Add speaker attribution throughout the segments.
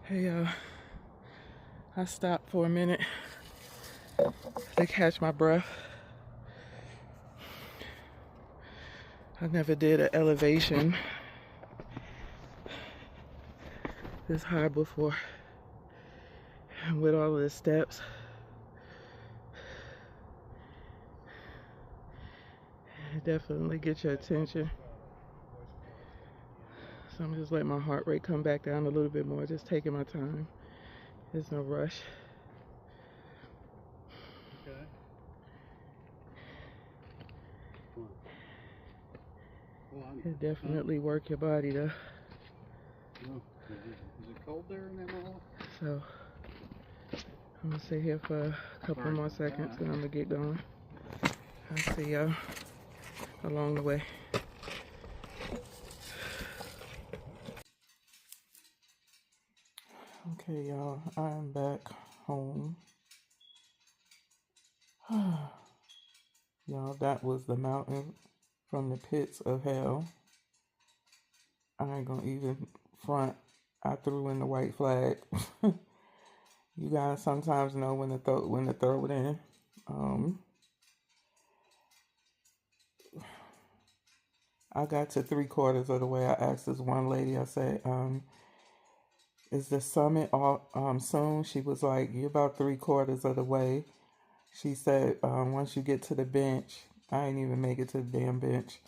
Speaker 1: Hey, I stopped for a minute to catch my breath. I never did an elevation this high before. And with all of the steps, it definitely gets your attention. So I'm just letting my heart rate come back down a little bit more, just taking my time. There's no rush.
Speaker 2: Okay.
Speaker 1: It definitely work your body though.
Speaker 2: Oh, is it cold there in that mall?
Speaker 1: So I'm gonna sit here for a couple more seconds and I'm gonna get going. I'll see y'all along the way. Okay, y'all, I'm back home. Y'all, that was the mountain from the pits of hell. I ain't gonna even front. I threw in the white flag. You guys sometimes know when to throw it in. I got to 3/4 of the way. I asked this one lady, I said, is the summit all soon? She was like, you're about 3/4 of the way. She said, once you get to the bench, I ain't even make it to the damn bench.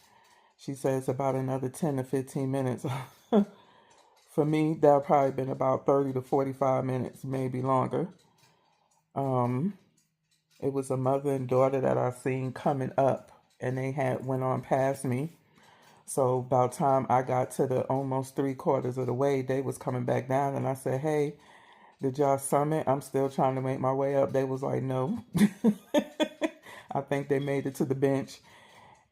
Speaker 1: She said it's about another 10 to 15 minutes. For me, that probably been about 30 to 45 minutes, maybe longer. It was a mother and daughter that I seen coming up, and they had went on past me. So about time I got to the almost 3/4 of the way, they was coming back down, and I said, hey, did y'all summit? I'm still trying to make my way up. They was like, no. I think they made it to the bench,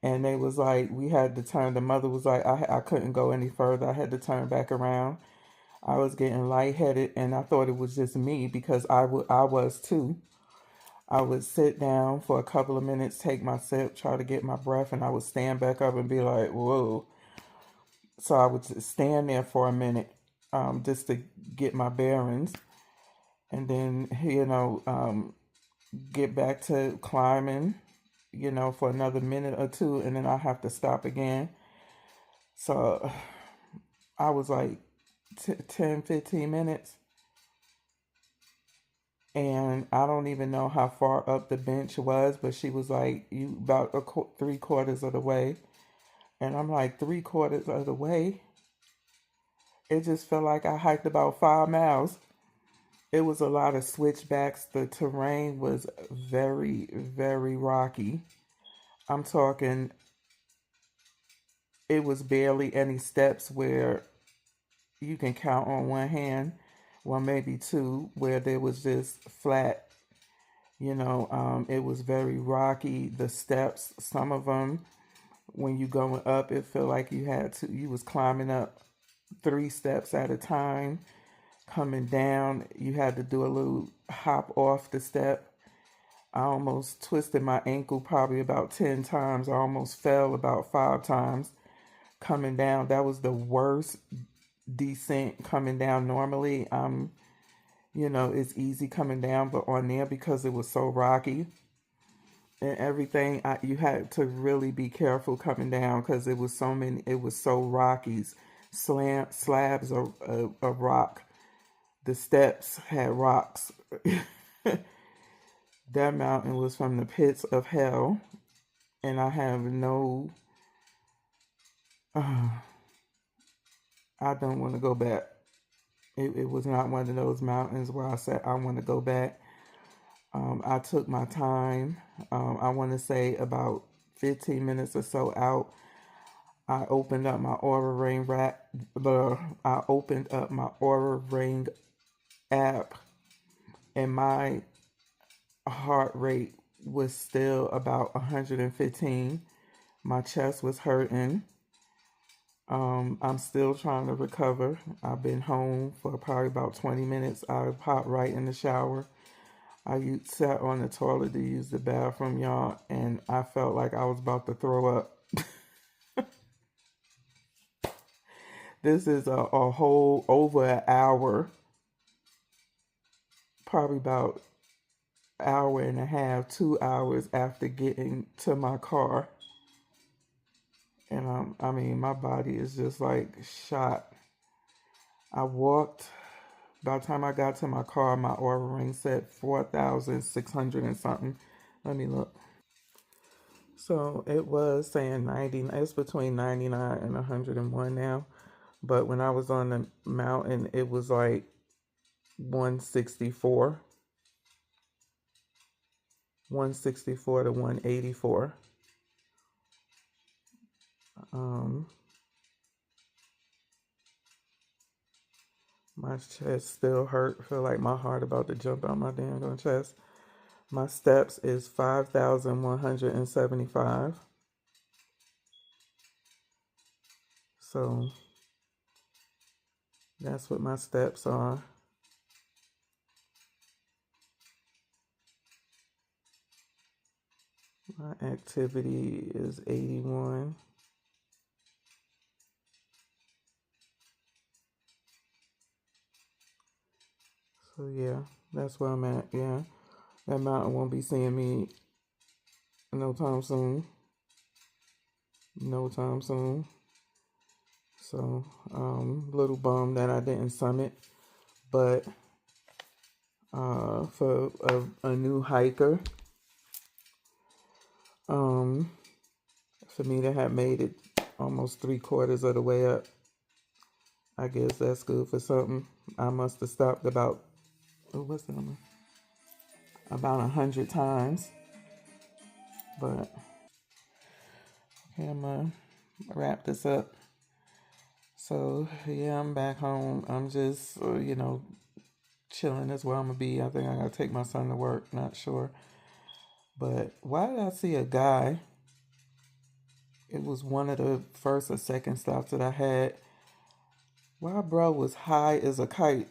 Speaker 1: and they was like, we had to turn. The mother was like, I couldn't go any further. I had to turn back around. I was getting lightheaded, and I thought it was just me because I was too. I would sit down for a couple of minutes, take my sip, try to get my breath, and I would stand back up and be like, whoa. So I would just stand there for a minute just to get my bearings. And then, get back to climbing, for another minute or two, and then I have to stop again. So I was like 10, 15 minutes. And I don't even know how far up the bench was, but she was like, you about 3/4 of the way. And I'm like, 3/4 of the way? It just felt like I hiked about 5 miles. It was a lot of switchbacks. The terrain was very, very rocky. I'm talking, it was barely any steps where you can count on one hand, well, maybe two, where there was just flat. It was very rocky. The steps, some of them, when you going up, it felt like you was climbing up 3 steps at a time. Coming down, you had to do a little hop off the step. I almost twisted my ankle probably about 10 times. I almost fell about 5 times. Coming down, that was the worst descent coming down. Normally, it's easy coming down, but on there, because it was so rocky and everything, you had to really be careful coming down because it was so rocky. Slabs of rock. The steps had rocks. That mountain was from the pits of hell, and I have no. I don't want to go back. It was not one of those mountains where I said I want to go back. I took my time. I want to say about 15 minutes or so out. I opened up my Aura Ring I opened up my Aura Ring app, and my heart rate was still about 115. My chest was hurting. I'm still trying to recover. I've been home for probably about 20 minutes. I popped right in the shower. I sat on the toilet to use the bathroom, y'all, and I felt like I was about to throw up. This is a whole over an hour probably about hour and a half, 2 hours after getting to my car. And I mean, my body is just like shot. I walked. By the time I got to my car, my Oura ring said 4,600 and something. Let me look. So it was saying 90. It's between 99 and 101 now. But when I was on the mountain, it was like 164. 164 to 184. My chest still hurt. Feel like my heart about to jump out my damn chest. My steps is 5,175. So that's what my steps are. My activity is 81. So yeah, that's where I'm at. Yeah, that mountain won't be seeing me no time soon. No time soon. So, little bummed that I didn't summit, but for a new hiker, for me to have made it almost 3/4 of the way up, I guess that's good for something. I must have stopped about, what's the number? About 100 times, but okay, I'm gonna wrap this up. So yeah, I'm back home. I'm just, chilling is where I'm gonna be. I think I gotta take my son to work. Not sure, but why did I see a guy? It was one of the first or second stops that I had. Why bro was high as a kite,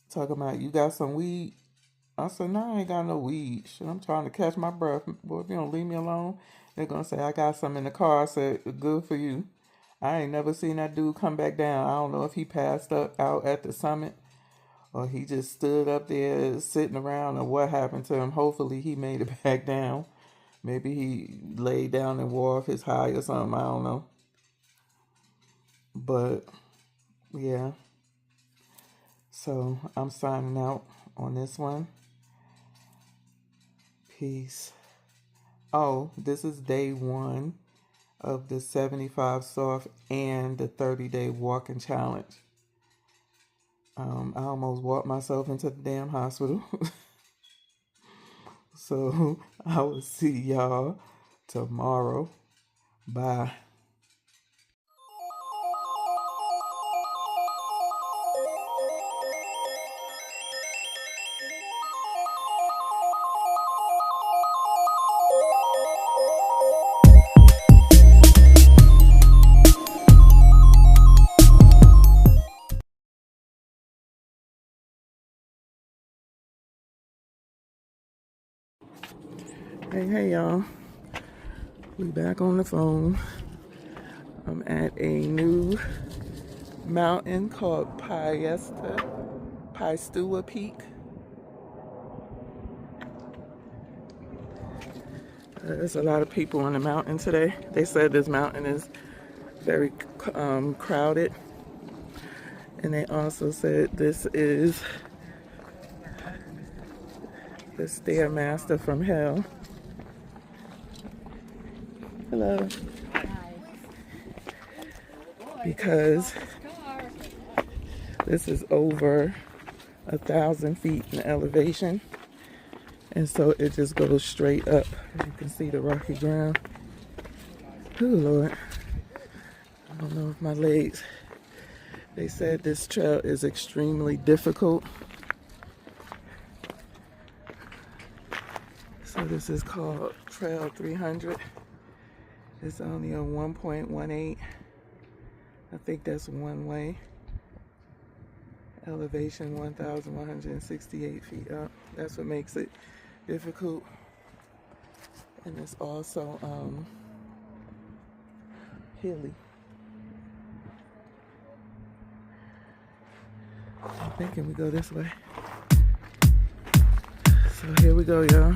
Speaker 1: talking about you got some weed. I said, no, I ain't got no weed. Shit, I'm trying to catch my breath. Boy, if you don't leave me alone, they're gonna say I got some in the car. I said, good for you. I ain't never seen that dude come back down. I don't know if he passed up out at the summit or he just stood up there sitting around or what happened to him. Hopefully he made it back down. Maybe he laid down and wore off his high or something. I don't know. But yeah. So I'm signing out on this one. Peace. Oh, this is day 1 of the 75 soft and the 30-day walking challenge. I almost walked myself into the damn hospital. So I will see y'all tomorrow. Bye. Hey y'all. We back on the phone. I'm at a new mountain called Piestewa Peak. There's a lot of people on the mountain today. They said this mountain is very crowded. And they also said this is the Stairmaster from hell. Hello. Because this is over 1,000 feet in elevation. And so it just goes straight up. You can see the rocky ground. Oh Lord. I don't know if my legs. They said this trail is extremely difficult. So this is called Trail 300. It's only a 1.18. I think that's one way. Elevation 1,168 feet up. That's what makes it difficult. And it's also hilly. I'm thinking we go this way. So here we go, y'all.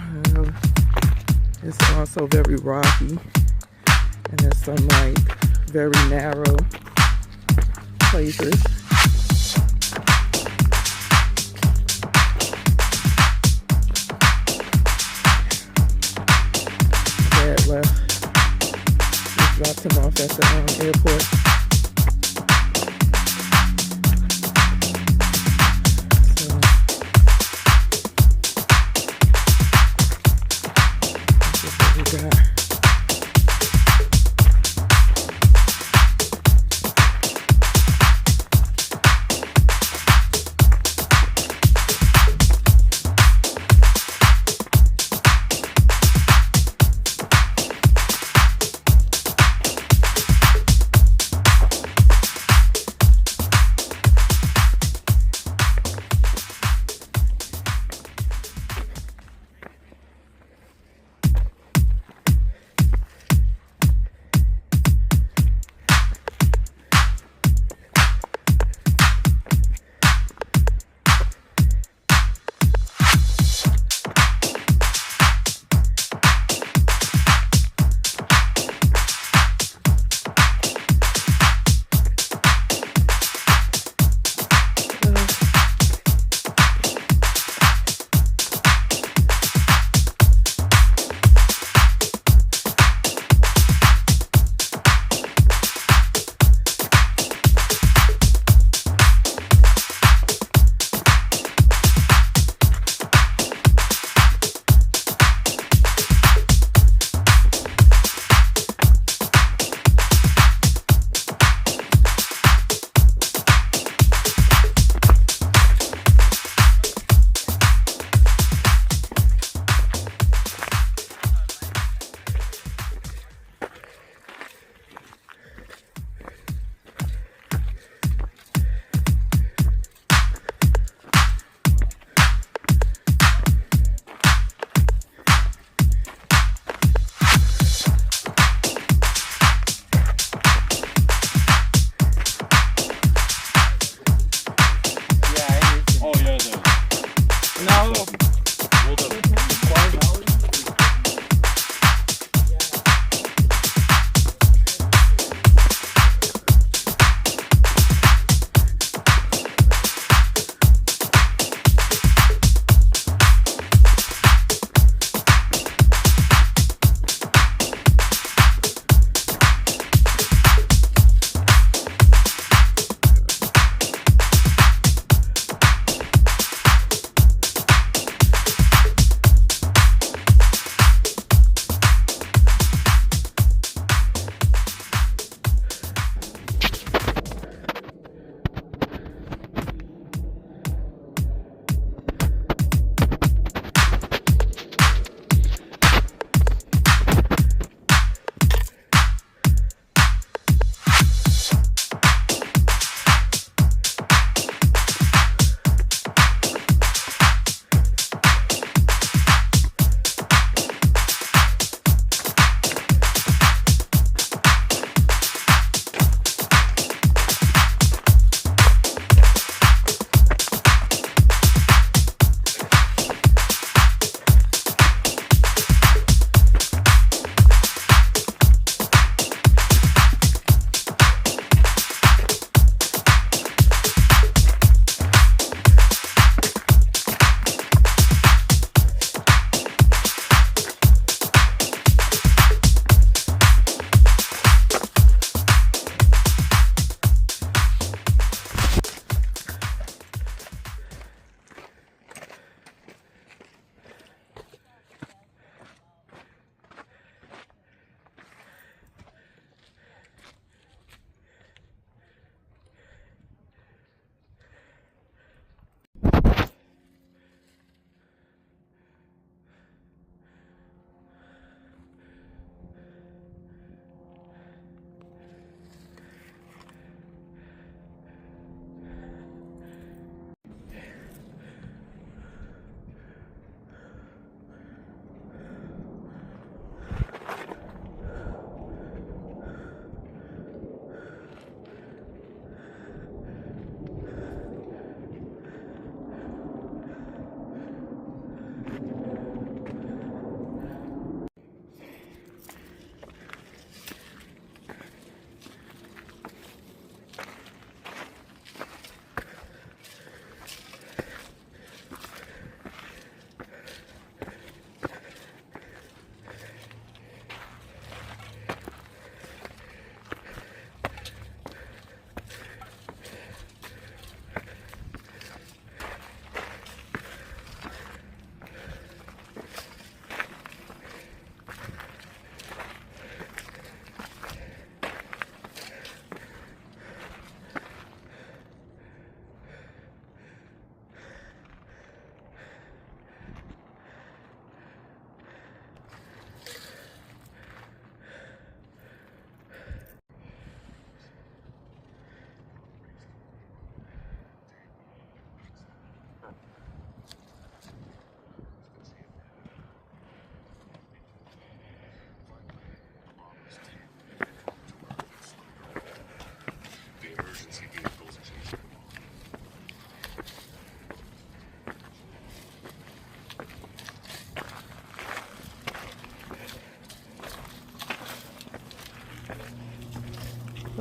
Speaker 1: It's also very rocky, and there's some like very narrow places. Dad left. We dropped him off at the airport.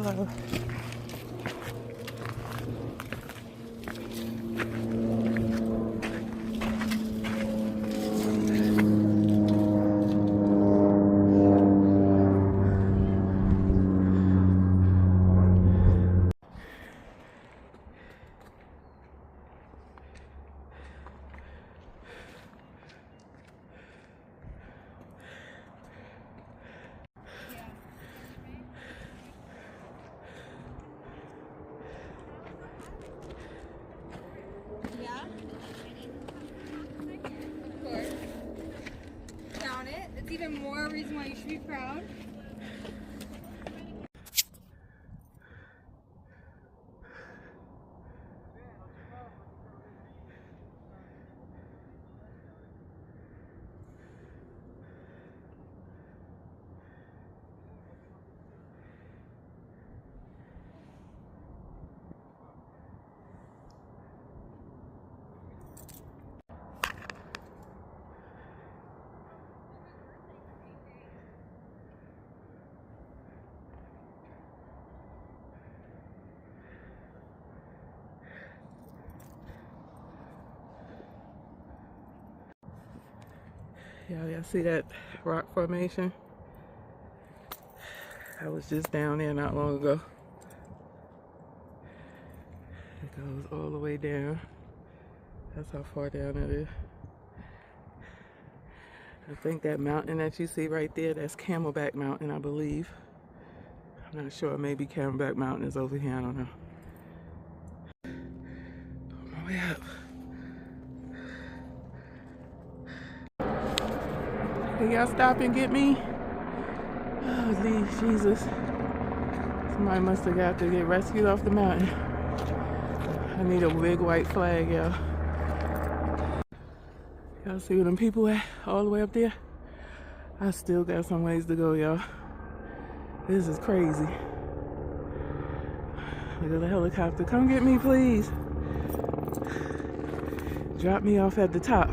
Speaker 1: Hello.
Speaker 3: Yeah? Of course. Count it. It's even more reason why you should be proud.
Speaker 1: Y'all see that rock formation? I was just down there not long ago. It goes all the way down. That's how far down it is. I think that mountain that you see right there, that's Camelback Mountain, I believe. I'm not sure, maybe Camelback Mountain is over here, I don't know. On my way up. Can y'all stop and get me? Oh, Jesus. Somebody must have got to get rescued off the mountain. I need a big white flag, y'all. Y'all see where them people at? All the way up there? I still got some ways to go, y'all. This is crazy. Look at the helicopter. Come get me, please. Drop me off at the top.